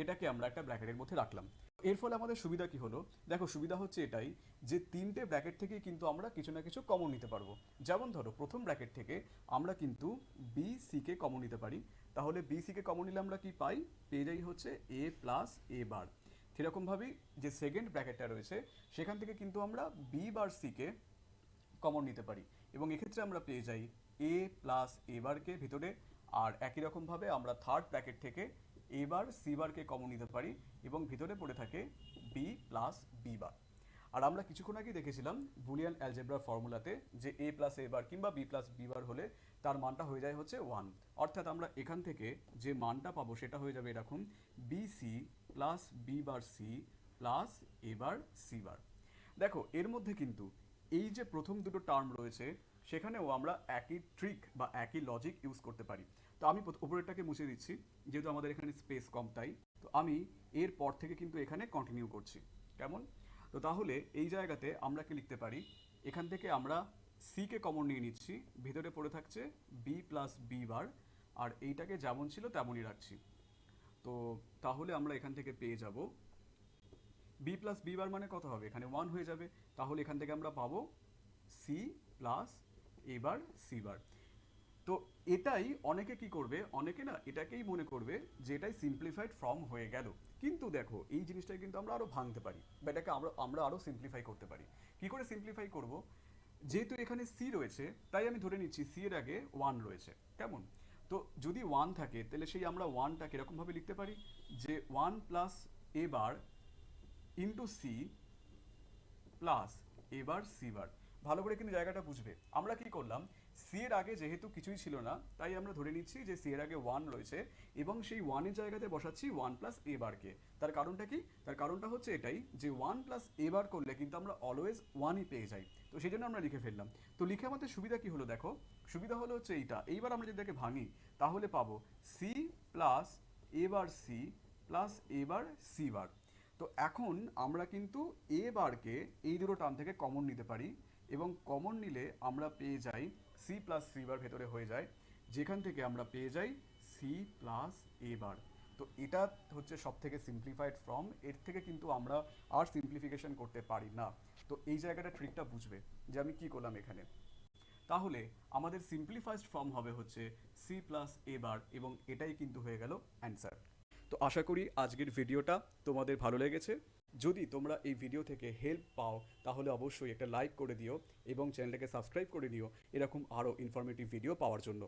এটাকে আমরা একটা ব্র্যাকেটের মধ্যে রাখলাম। এর ফলে আমাদের সুবিধা কি হলো, দেখো সুবিধা হচ্ছে এটাই যে তিনটে ব্র্যাকেট থেকেই কিন্তু আমরা কিছু না কিছু কমন নিতে পারবো। যেমন ধরো প্রথম ব্র্যাকেট থেকে আমরা কিন্তু বি সিকে কমন নিতে পারি। তাহলে বি সিকে কমন নিলে আমরা কি পাই, পেয়ে যাই হচ্ছে এ প্লাস এ বার। সেরকমভাবেই যে সেকেন্ড ব্র্যাকেটটা রয়েছে সেখান থেকে কিন্তু আমরা বি বার সিকে কমন নিতে পারি এবং এক্ষেত্রে আমরা পেয়ে যাই এ প্লাস এ বারকে ভিতরে। আর একই রকমভাবে আমরা থার্ড ব্র্যাকেট থেকে এবার সি বারকে কমন নিতে পারি এবং ভিতরে পড়ে থাকে বি প্লাস বি বার। আর আমরা কিছুক্ষণ আগে দেখেছিলাম বুলিয়ান অ্যালজেব্রা ফর্মুলাতে যে এ প্লাস এ বার কিংবা বি প্লাস বি বার হলে তার মানটা হয়ে যায় হচ্ছে ওয়ান। অর্থাৎ আমরা এখান থেকে যে মানটা পাবো সেটা হয়ে যাবে এরকম B C plus B bar C plus A bar C bar. দেখো এর মধ্যে কিন্তু এই যে প্রথম দুটো টার্ম রয়েছে সেখানেও আমরা একই ট্রিক বা একই লজিক ইউজ করতে পারি। তো আমি উপরেরটাকে মুছে দিচ্ছি যেহেতু আমাদের এখানে স্পেস কম তাই। তো আমি এর পর থেকে কিন্তু এখানে কন্টিনিউ করছি। কেমন? তো তাহলে এই জায়গাতে আমরা কি লিখতে পারি, এখান থেকে আমরা সিকে কমন নিয়ে নিচ্ছি, ভিতরে পড়ে থাকছে বি প্লাস বি বার। আর এইটাকে যেমন ছিল তেমনই রাখছি। তো তাহলে আমরা এখান থেকে পেয়ে যাব বি প্লাস বি বার মানে কত হবে, এখানে ওয়ান হয়ে যাবে। তাহলে এখান থেকে আমরা পাবো সি প্লাস এবার সি বার। তো এটাই অনেকে কি করবে, অনেকে না এটাকেই মনে করবে যে এটাই সিম্পলিফাইড ফর্ম হয়ে গেল। কিন্তু দেখো এই জিনিসটাকে কিন্তু আমরা আরো ভাঙতে পারি বা এটাকে আমরা আরো সিম্পলিফাই করতে পারি। কি করে সিম্পলিফাই করব, যেহেতু এখানে সি রয়েছে তাই আমি ধরে নিচ্ছি সি এর আগে ওয়ান রয়েছে। কেমন? তো যদি ওয়ান থাকে তাহলে সেই আমরা ওয়ানটা কিরকমভাবে লিখতে পারি যে one plus A bar into C plus এবার সি বার। ভালো করে কিন্তু জায়গাটা বুঝবে। আমরা কি করলাম, সি এর আগে যেহেতু কিছুই ছিল না তাই আমরা ধরে নিচ্ছি যে সি এর আগে ওয়ান রয়েছে এবং সেই ওয়ানের জায়গাতে বসাচ্ছি ওয়ান প্লাস এ বারকে। তার কারণটা কি, তার কারণটা হচ্ছে এটাই যে ওয়ান প্লাস এ বার করলে কিন্তু আমরা অলওয়েজ ওয়ানই পেয়ে যাই। তো সেই জন্য আমরা লিখে ফেললাম। তো লিখে আমাদের সুবিধা কি হলো দেখো, সুবিধা হলো হচ্ছে এইটা। এইবার আমরা যদি এটাকে ভাঙি তাহলে পাবো সি প্লাস এবার সি প্লাস এবার সি বার। তো এখন আমরা কিন্তু এ বারকে এই দুটো টার্ম থেকে কমন নিতে পারি এবং কমন নিলে আমরা পেয়ে যাই সি প্লাস সি বার ভেতরে হয়ে যায়, যেখান থেকে আমরা পেয়ে যাই সি প্লাস এ বার। তো এটা হচ্ছে সব থেকে সিম্পলিফাইড ফর্ম, এর থেকে কিন্তু আমরা আর সিম্পলিফিকেশন করতে পারি না। তো এই জায়গাটা ট্রিকটা বুঝবে যে আমি কি করলাম এখানে। তাহলে আমাদের সিম্পলিফাইড ফর্ম হবে হচ্ছে সি প্লাস এ বার, এবং এটাই কিন্তু হয়ে গেল অ্যান্সার। তো আশা করি আজকের ভিডিওটা তোমাদের ভালো লেগেছে। যদি তোমরা এই ভিডিও থেকে হেল্প পাও তাহলে অবশ্যই একটা লাইক করে দিও এবং চ্যানেলটাকে সাবস্ক্রাইব করে নিও এরকম আরও ইনফরমেটিভ ভিডিও পাওয়ার জন্য।